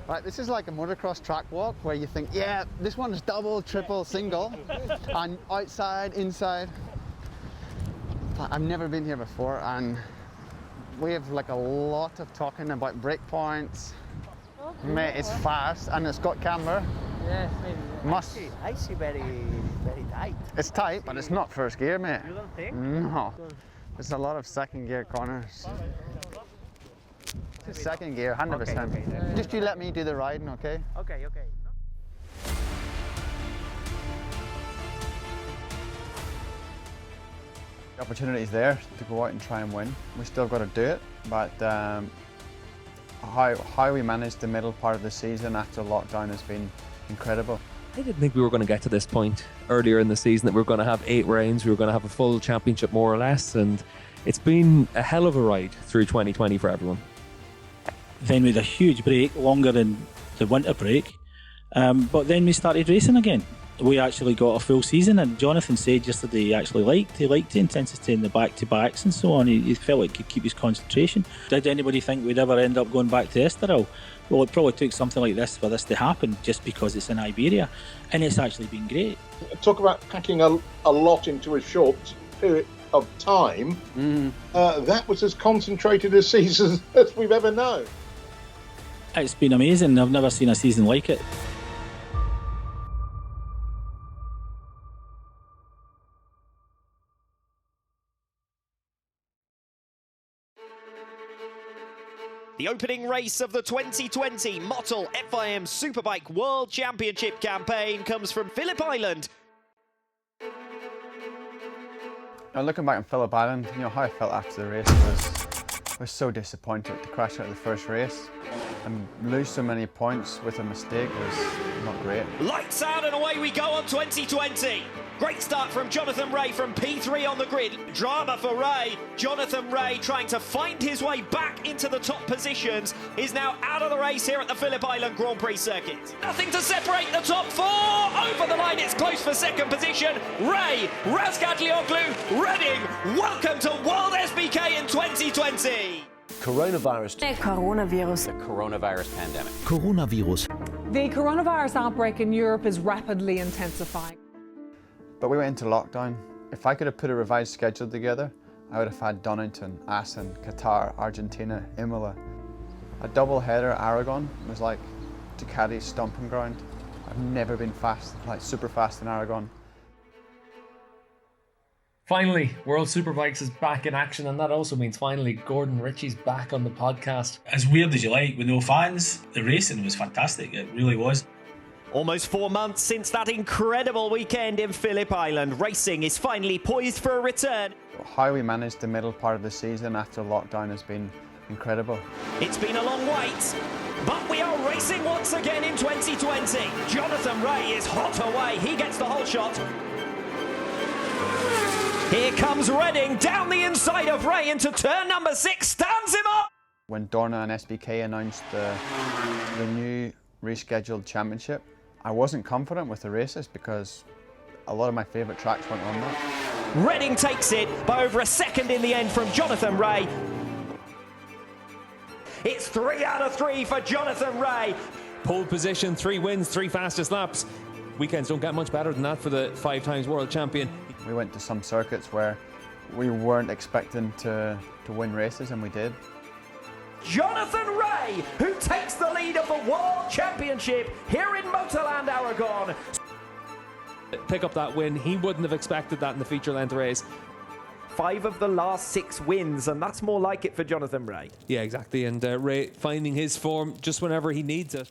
Right, this is like a motocross track walk where you think, yeah, this one is double, triple, single, and outside, inside. But I've never been here before, and we have like a lot of talking about break points. Mate, it's fast and it's got camber. Yes, I see very tight. It's tight, but it's not first gear, mate. You don't think? No. There's a lot of second gear corners. It's second gear, 100%. Okay. Just you let me do the riding, okay? Okay. The opportunity is there to go out and try and win. We still got to do it, but how we managed the middle part of the season after lockdown has been incredible. I didn't think we were going to get to this point earlier in the season, that we were going to have 8 rounds, we were going to have a full championship more or less, and it's been a hell of a ride through 2020 for everyone. Then we had a huge break, longer than the winter break, but then we started racing again. We actually got a full season, and Jonathan said yesterday he actually liked the intensity in the back-to-backs and so on. He felt like he could keep his concentration. Did anybody think we'd ever end up going back to Estoril? Well, it probably took something like this for this to happen, just because it's in Iberia, and it's actually been great. Talk about packing a lot into a short period of time. That was as concentrated a season as we've ever known. It's been amazing. I've never seen a season like it. The opening race of the 2020 Mottle FIM Superbike World Championship campaign comes from Phillip Island. Now looking back on Phillip Island, you know how I felt after the race was so disappointed to crash out of the first race and lose so many points with a mistake was not great. Lights out and away we go on 2020. Great start from Jonathan Rea from P3 on the grid. Drama for Rea. Jonathan Rea trying to find his way back into the top positions is now out of the race here at the Phillip Island Grand Prix circuit. Nothing to separate the top 4. Over the line, it's close for second position. Rea, Razgatlioglu, Redding. Welcome to World SBK in 2020. Coronavirus. Coronavirus. The coronavirus pandemic. Coronavirus. The coronavirus outbreak in Europe is rapidly intensifying. But we went into lockdown. If I could have put a revised schedule together, I would have had Donington, Assen, Qatar, Argentina, Imola. A double header at Aragon was like Ducati's stomping ground. I've never been fast, like super fast in Aragon. Finally, World Superbikes is back in action, and that also means finally Gordon Richie's back on the podcast. As weird as you like, with no fans, the racing was fantastic. It really was. Almost 4 months since that incredible weekend in Phillip Island, racing is finally poised for a return. How we managed the middle part of the season after lockdown has been incredible. It's been a long wait, but we are racing once again in 2020. Jonathan Rea is hot away, he gets the whole shot. Here comes Redding down the inside of Rea into turn number 6, stands him up. When Dorna and SBK announced the new rescheduled championship, I wasn't confident with the races because a lot of my favourite tracks went on that. Redding takes it by over a second in the end from Jonathan Rea. It's 3 out of 3 for Jonathan Rea. Pole position, 3 wins, 3 fastest laps. Weekends don't get much better than that for the 5-time world champion. We went to some circuits where we weren't expecting to win races, and we did. Jonathan Rea, who takes the lead of the World Championship here in Motorland Aragon. Pick up that win. He wouldn't have expected that in the feature-length race. 5 of the last 6 wins, and that's more like it for Jonathan Rea. Yeah, exactly. And Rea finding his form just whenever he needs it.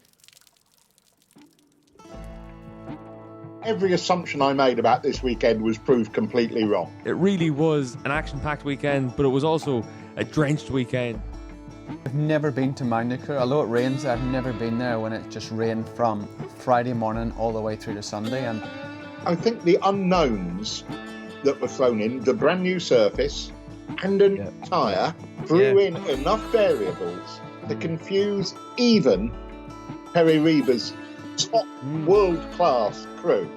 Every assumption I made about this weekend was proved completely wrong. It really was an action-packed weekend, but it was also a drenched weekend. I've never been to Magnicur, although it rains. I've never been there when it just rained from Friday morning all the way through to Sunday. And I think the unknowns that were thrown in, the brand new surface and a new tyre, threw in enough variables to confuse even Perry Reba's top world-class crew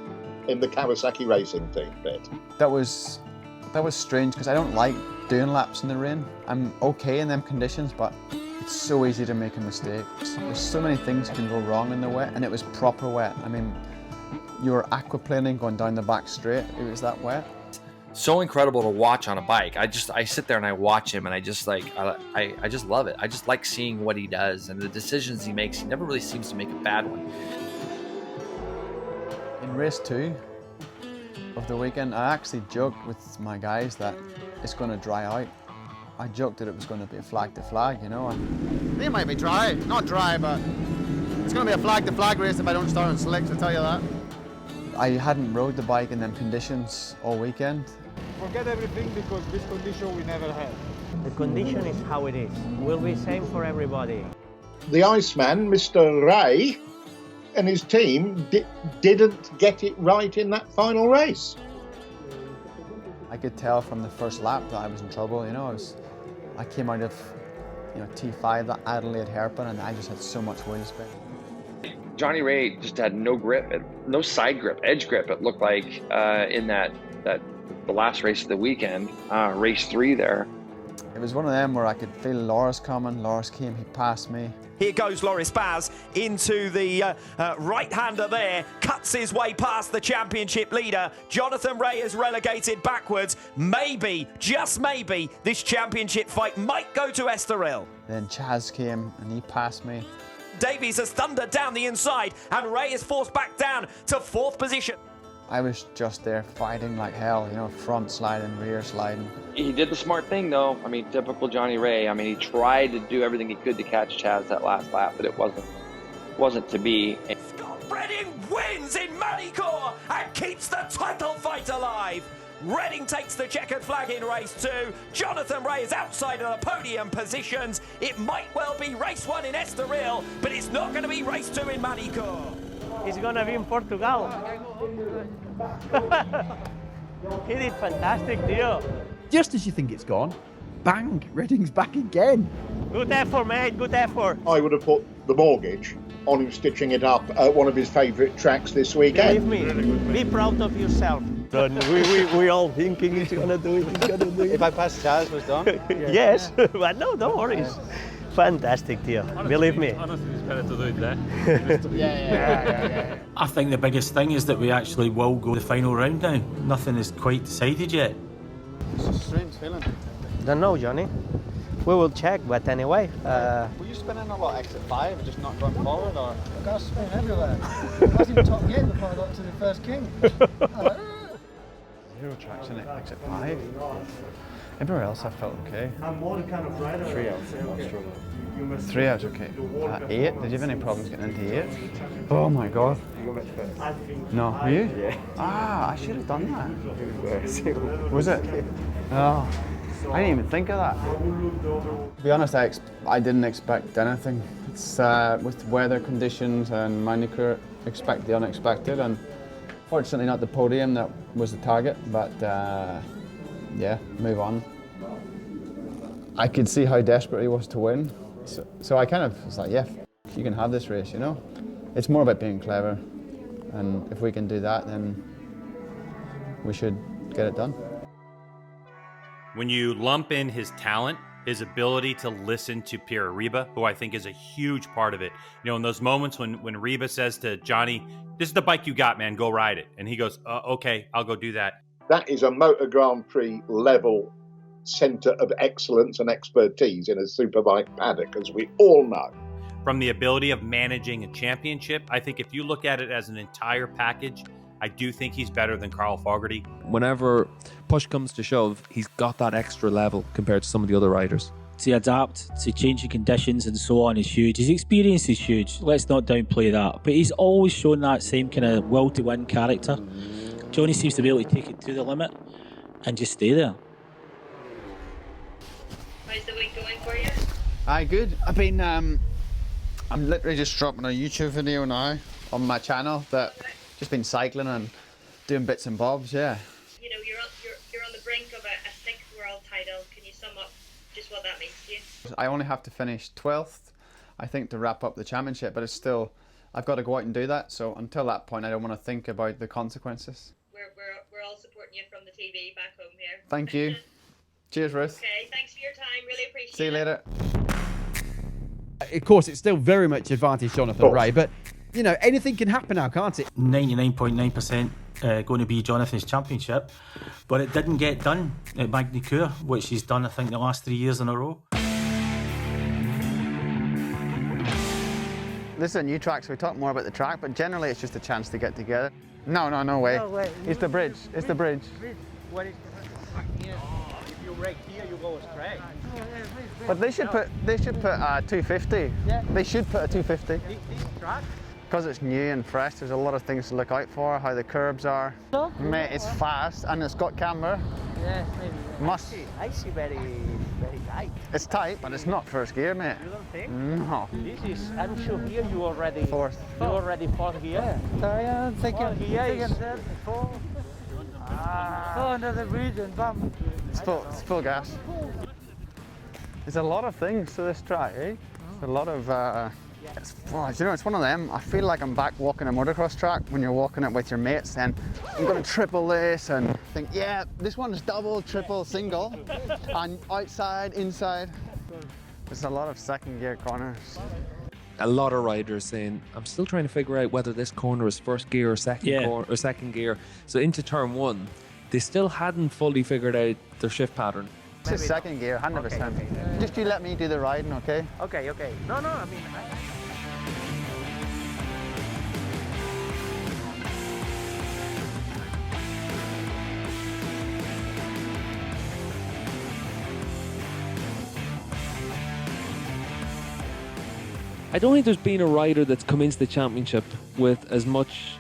in the Kawasaki racing team bit. that was strange because I don't like doing laps in the rain. I'm okay in them conditions, but It's so easy to make a mistake. There's so many things can go wrong in the wet, and it was proper wet. I mean, you were aquaplaning going down the back straight. It was that wet. So incredible to watch on a bike. I sit there and I watch him, and I just love it. I just like seeing what he does and the decisions he makes. He never really seems to make a bad one. In race 2 of the weekend, I actually joked with my guys that it's going to dry out. I joked that it was going to be a flag to flag, you know. And it might be dry, not dry, but it's going to be a flag to flag race if I don't start on slicks, I'll tell you that. I hadn't rode the bike in them conditions all weekend. Forget everything, because this condition we never had. The condition is how it is. Will be same for everybody. The Iceman, Mr. Ray, and his team didn't get it right in that final race. I could tell from the first lap that I was in trouble, you know. I came out of, you know, T5, that Adelaide hairpin, and I just had so much wind spin. Johnny Ray just had no grip, no side grip, edge grip. It looked like in the last race of the weekend, race 3 there. It was one of them where I could feel Loris coming. Loris came, he passed me. Here goes Loris Baz into the right-hander there, cuts his way past the championship leader. Jonathan Ray is relegated backwards. Maybe, just maybe, this championship fight might go to Estoril. Then Chaz came and he passed me. Davies has thundered down the inside, and Ray is forced back down to 4th position. I was just there fighting like hell, you know, front sliding, rear sliding. He did the smart thing, though. I mean, typical Johnny Ray. I mean, he tried to do everything he could to catch Chaz that last lap, but it wasn't to be. Scott Redding wins in Manicourt and keeps the title fight alive. Redding takes the checkered flag in race 2. Jonathan Ray is outside of the podium positions. It might well be race 1 in Estoril, but it's not going to be race 2 in Manicourt. It's going to be in Portugal. He did fantastic, deal. Just as you think it's gone, bang, Redding's back again. Good effort, mate, good effort. I would have put the mortgage on him stitching it up at one of his favourite tracks this weekend. Believe me, be proud of yourself. We all thinking he's going to do it, he's going to do it. If I pass Chaz, was done? Yes, but no, don't worry. Fantastic, deal. Believe me. Honestly, it's better to do it there. Yeah. I think the biggest thing is that we actually will go the final round now. Nothing is quite decided yet. It's a strange feeling. Don't know, Johnny. We will check, but anyway. Were you spinning a lot exit 5 and just not going forward, or? I got to spin everywhere. I wasn't even top gate before I got to the first king. 0 traction at exit 5. Everywhere else I felt okay. I'm more the kind of rider. 3 out. 3 out, okay. 8? Did you have any problems getting into 8? Oh my god. You go back first. No, were you? Yeah. Ah, I should have done that. Was it? Oh, I didn't even think of that. To be honest, I didn't expect anything. It's with weather conditions and Manicourt, expect the unexpected, and fortunately not the podium that was the target, but yeah, move on. I could see how desperate he was to win, so I kind of was like, yeah, you can have this race, you know? It's more about being clever, and if we can do that, then we should get it done. When you lump in his talent, his ability to listen to Pierre Reba, who I think is a huge part of it. You know, in those moments when Reba says to Johnny, this is the bike you got, man, go ride it. And he goes, okay, I'll go do that. That is a Motor Grand Prix level centre of excellence and expertise in a superbike paddock, as we all know. From the ability of managing a championship, I think if you look at it as an entire package, I do think he's better than Carl Fogarty. Whenever push comes to shove, he's got that extra level compared to some of the other riders. To adapt to changing conditions and so on is huge. His experience is huge. Let's not downplay that. But he's always shown that same kind of will to win character. Johnny seems to be able to take it to the limit and just stay there. How's the week going for you? Aye, good. I've been, I'm literally just dropping a YouTube video now on my channel that just been cycling and doing bits and bobs, yeah. You know, you're on the brink of a 6th world title. Can you sum up just what that means to you? I only have to finish 12th, I think, to wrap up the championship, but it's still, I've got to go out and do that, so until that point I don't want to think about the consequences. We're all supporting you from the TV back home here. Thank you. Cheers, Ruth. Okay, thanks for your time. Really appreciate it. See you later. of course, it's still very much advantage Jonathan Rea, but, you know, anything can happen now, can't it? 99.9% going to be Jonathan's championship, but it didn't get done at Magny-Cours, which he's done, I think, the last 3 years in a row. This is a new track, so we talk more about the track, but generally it's just a chance to get together. No way. No way. It's the bridge. It's the bridge. What is here? If you break here, you go straight. But they should put 250. Yeah. They should put a 250. This track? Because it's new and fresh, there's a lot of things to look out for, how the curbs are. Mate, it's fast and it's got camber. Yeah, maybe. Must. I see very tight. It's tight, but it's not first gear, mate. You don't think? No. This is, I'm sure here you already fourth. You already fourth gear. Yeah, I'm thinking. Fourth gear is four. Under the bridge and bump. It's full gas. There's a lot of things to this track, eh? There's a lot of. It's one of them. I feel like I'm back walking a motocross track when you're walking it with your mates, and I'm going to triple this and think, yeah, this one's double, triple, single, and outside, inside. There's a lot of second gear corners. A lot of riders saying, I'm still trying to figure out whether this corner is first gear or second gear. So into turn one, they still hadn't fully figured out their shift pattern. This is second gear, 100%. Okay. Just you let me do the riding, okay? Okay. No, I mean... I don't think there's been a rider that's come into the championship with as much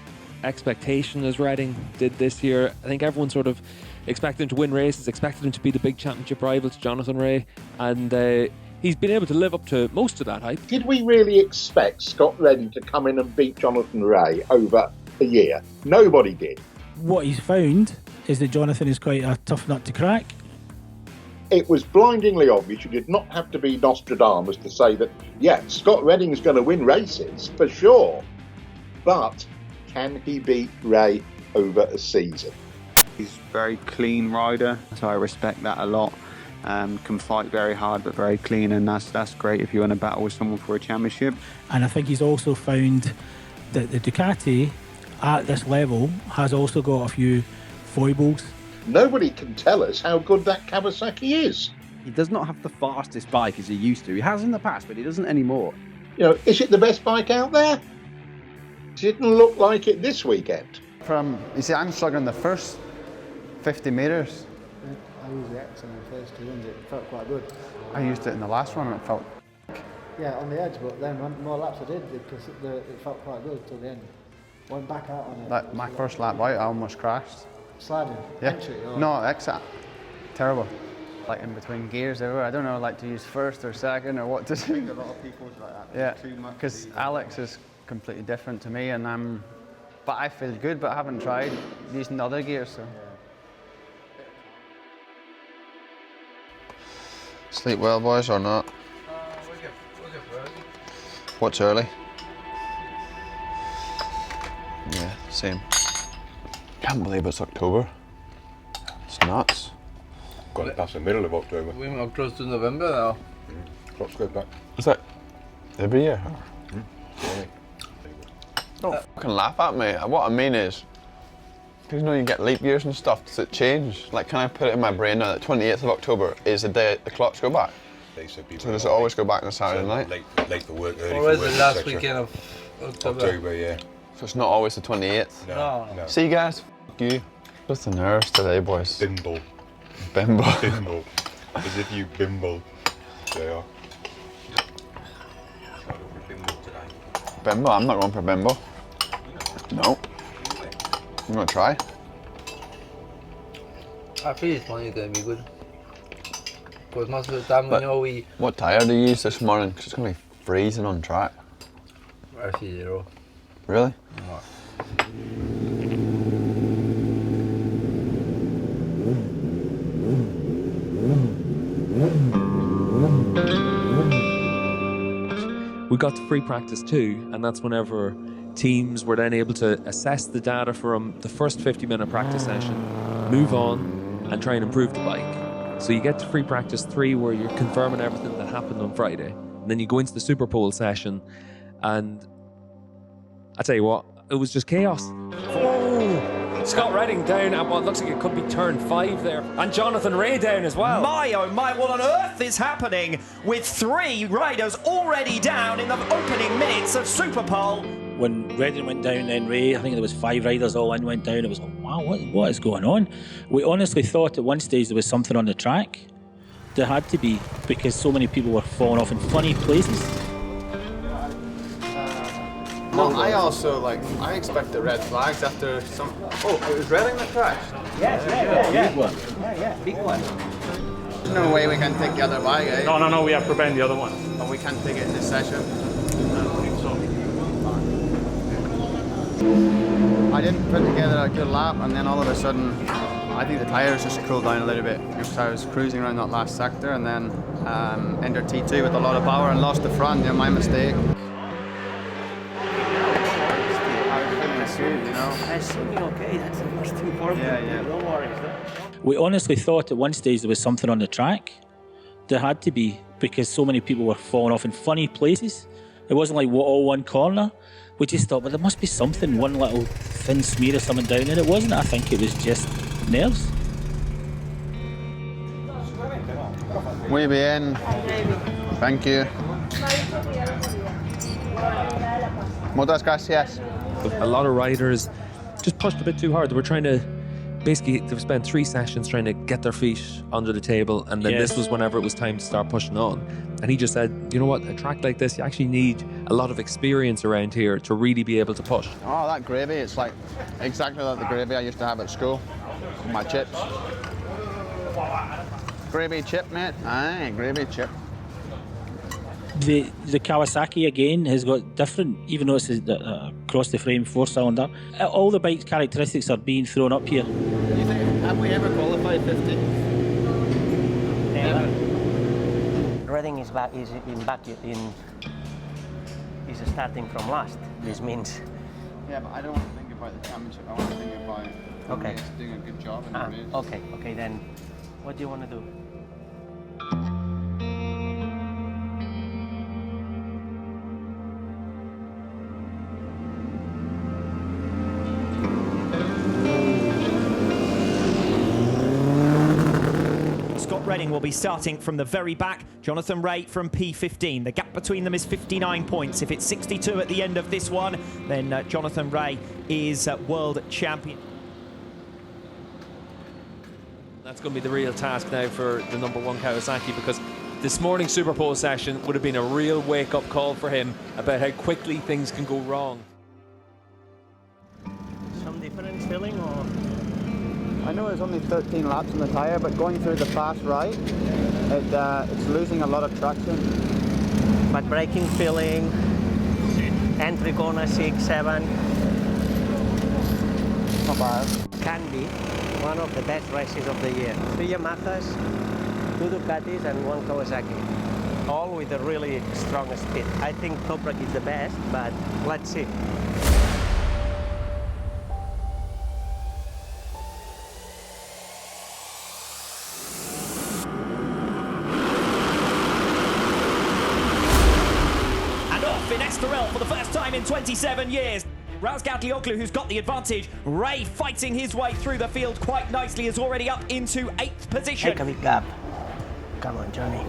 expectation as Redding did this year. I think everyone sort of expected him to win races, expected him to be the big championship rival to Jonathan Rea, and he's been able to live up to most of that hype. Did we really expect Scott Redding to come in and beat Jonathan Rea over a year? Nobody did. What he's found is that Jonathan is quite a tough nut to crack. It was blindingly obvious. You did not have to be Nostradamus to say that, yeah, Scott Redding's going to win races, for sure. But can he beat Rea over a season? He's a very clean rider, so I respect that a lot. Can fight very hard, but very clean, and that's great if you want to battle with someone for a championship. And I think he's also found that the Ducati at this level has also got a few foibles. Nobody can tell us how good that Kawasaki is. He does not have the fastest bike as he used to. He has in the past, but he doesn't anymore. You know, is it the best bike out there? Didn't look like it this weekend. You see, I'm struggling the first 50 metres. I used the X in the first two runs, it felt quite good. I used it in the last one and it felt... Yeah, on the edge, but then more laps I did, because it felt quite good till the end. Went back out on it. Like my first lap out, I almost crashed. Sliding? Yeah. Entry, or? No, exit. Terrible. Like in between gears everywhere. I don't know like to use first or second or what to do. I think a lot of people's like that. Yeah, because Alex is completely different to me, and but I feel good, but I haven't tried using the other gears, so. Sleep well, boys, or not? What's early? Yeah, same. Can't believe it's October. It's nuts. Got it past the middle of October. We went close to November now. Clock's going back. Is that every year? Don't fucking laugh at me. What I mean is, because you know you get leap years and stuff, does it change? Like, can I put it in my brain now that 28th of October is the day the clocks go back? So does it always go back on a Saturday night? Late for work, early Always for work, the last etc. weekend of October. October, yeah. So it's not always the 28th? No. See you guys? Fuck you. What's the nerves today, boys? Bimble. Bimble. Bimble. As if you bimble. They are. Bimble? I'm not going for Bimble. No. I'm going to try. I feel it's only going to be good. Because most of the time we know we... What tyre do you use this morning? Because it's going to be freezing on track. RC0. Really? No. We got to free practice too, and that's whenever teams were then able to assess the data from the first 50-minute practice session, move on, and try and improve the bike. So you get to free practice 3 where you're confirming everything that happened on Friday. And then you go into the Super Pole session, and I tell you what, it was just chaos. Oh, Scott Redding down at what looks like it could be turn 5 there. And Jonathan Ray down as well. My oh my, what on earth is happening with 3 riders already down in the opening minutes of Super Pole? When Redding went down, then Ray, I think there was 5 riders all in, went down. It was like, wow, what is going on? We honestly thought at one stage there was something on the track. There had to be, because so many people were falling off in funny places. Well, I expect the red flags after some... Oh, it was Redding that crashed? Yes, yeah. Big one. Yeah, big one. There's no way we can take the other bike, eh? No, we have to prevent the other one. But we can't take it in this session. I didn't put together a good lap, and then all of a sudden, I think the tyres just cooled down a little bit. Because I was cruising around that last sector, and then entered T2 with a lot of power and lost the front. My mistake. Good, I assume you're okay. That's the most important. Yeah. Don't worry. We honestly thought at one stage there was something on the track. There had to be, because so many people were falling off in funny places. It wasn't like all one corner. We just thought, well, there must be something, one little thin smear or something down, and it wasn't. I think it was just nerves. Muy bien. Thank you. Muchas gracias. A lot of riders just pushed a bit too hard. They were trying to, basically, they've spent 3 sessions trying to get their feet under the table, and then this was whenever it was time to start pushing on. And he just said, you know what, a track like this, you actually need a lot of experience around here to really be able to push. Oh, that gravy, it's like exactly like the gravy I used to have at school. My chips. Gravy chip, mate. Aye, gravy chip. The Kawasaki again has got different, even though it's across the frame 4-cylinder. All the bike's characteristics are being thrown up here. You think, have we ever qualified 50? Never. Redding is starting from last. This means. Yeah, but I don't want to think about the championship. I want to think about it's doing a good job in the race. Okay. Then, what do you want to do? Redding will be starting from the very back. Jonathan Ray from P15. The gap between them is 59 points. If it's 62 at the end of this one, then Jonathan Ray is world champion. That's going to be the real task now for the #1 Kawasaki, because this morning's Super Pole session would have been a real wake-up call for him about how quickly things can go wrong. Some different feeling, or? I know there's only 13 laps on the tyre, but going through the fast right, it's losing a lot of traction. But braking feeling, entry corner 6, 7. Not bad. Can be one of the best races of the year. 3 Yamahas, 2 Ducatis and 1 Kawasaki. All with a really strong speed. I think Toprak is the best, but let's see. For the first time in 27 years. Razgatlioglu, who's got the advantage. Ray fighting his way through the field quite nicely, is already up into 8th position. Take a big gap. Come on, Johnny.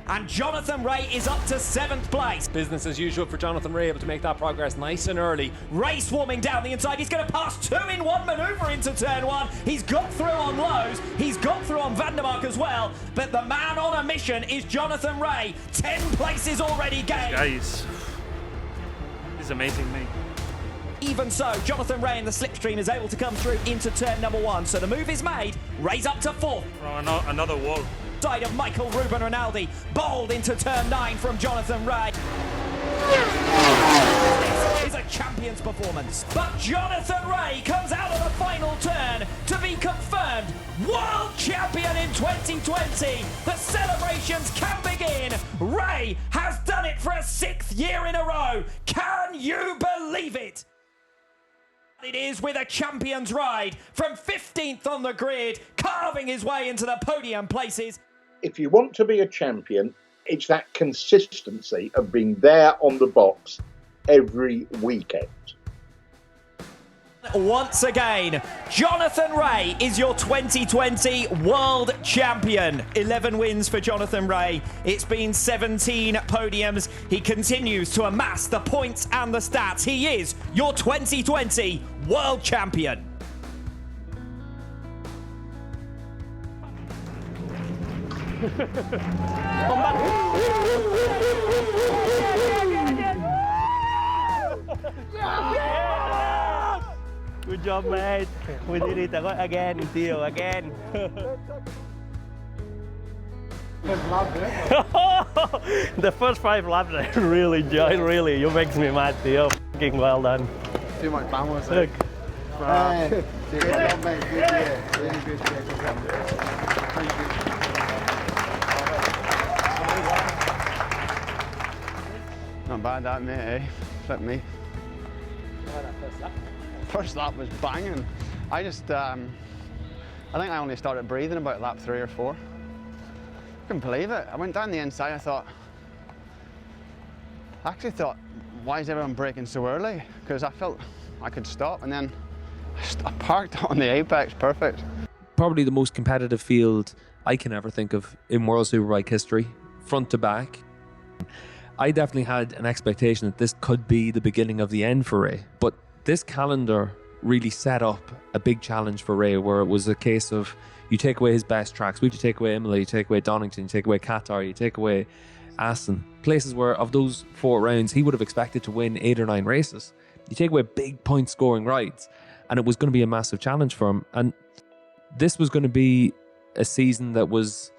And Jonathan Ray is up to 7th place. Business as usual for Jonathan Ray, able to make that progress nice and early. Ray swarming down the inside. He's going to pass 2 in 1 manoeuvre into turn 1. He's got through on Lowe's. He's got through on Vandermark as well. But the man on a mission is Jonathan Ray. 10 places already gained. Guys, this is amazing, mate. Even so, Jonathan Ray in the slipstream is able to come through into turn #1. So the move is made. Ray's up to 4th. Another wall. Side of Michael Ruben Rinaldi. Bold into turn 9 from Jonathan Ray. This is a champion's performance. But Jonathan Ray comes out of the final turn to be confirmed world champion in 2020. The celebrations can begin. Ray has done it for a 6th year in a row. Can you believe it? It is with a champion's ride from 15th on the grid, carving his way into the podium places. If you want to be a champion, It's that consistency of being there on the box every weekend. Once again, Jonathan Rea is your 2020 World Champion. 11 wins for Jonathan Rea. It's been 17 podiums. He continues to amass the points and the stats. He is your 2020 World Champion. Good job, mate. We did it again, Theo, again. The first 5 laps I really enjoyed, really. You makes me mad, Theo. Fucking well done. Too much balance. Look. Good job, mate. Good year. Really good year. Not bad that, mate, eh? Flip me. First lap was banging. I think I only started breathing about lap 3 or 4. Couldn't believe it. I went down the inside, I actually thought, why is everyone braking so early? Because I felt I could stop, and then I parked on the apex, perfect. Probably the most competitive field I can ever think of in World Superbike history, front to back. I definitely had an expectation that this could be the beginning of the end for Rea, but this calendar really set up a big challenge for Rea, where it was a case of you take away his best tracks. You take away Imola, you take away Donington, you take away Qatar, you take away Aston. Places where of those 4 rounds, he would have expected to win 8 or 9 races. You take away big point scoring rides, and it was going to be a massive challenge for him. And this was going to be a season that was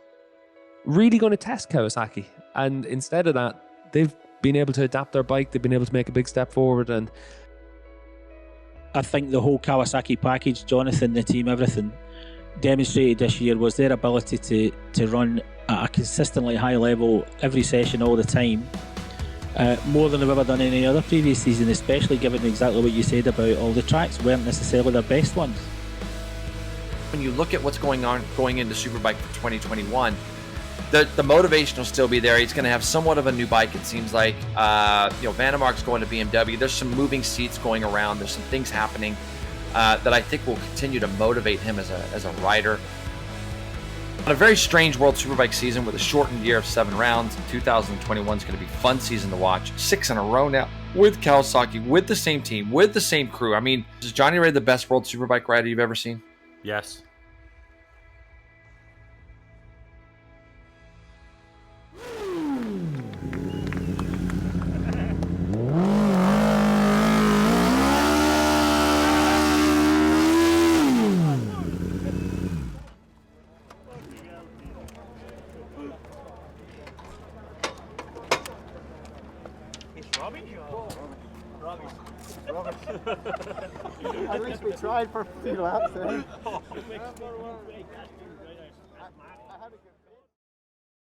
really going to test Kawasaki. And instead of that, they've been able to adapt their bike. They've been able to make a big step forward. And I think the whole Kawasaki package, Jonathan, the team, everything, demonstrated this year was their ability to run at a consistently high level every session all the time, more than they've ever done any other previous season, especially given exactly what you said about all the tracks weren't necessarily their best ones. When you look at what's going on going into Superbike for 2021, the motivation will still be there. He's going to have somewhat of a new bike, it seems like. Vandermark's going to BMW. There's some moving seats going around. There's some things happening that I think will continue to motivate him as a rider. On a very strange World Superbike season with a shortened year of 7 rounds, 2021 is going to be a fun season to watch. 6 in a row now with Kawasaki, with the same team, with the same crew. I mean, is Johnny Rea the best World Superbike rider you've ever seen? Yes. At least we tried for a few laps.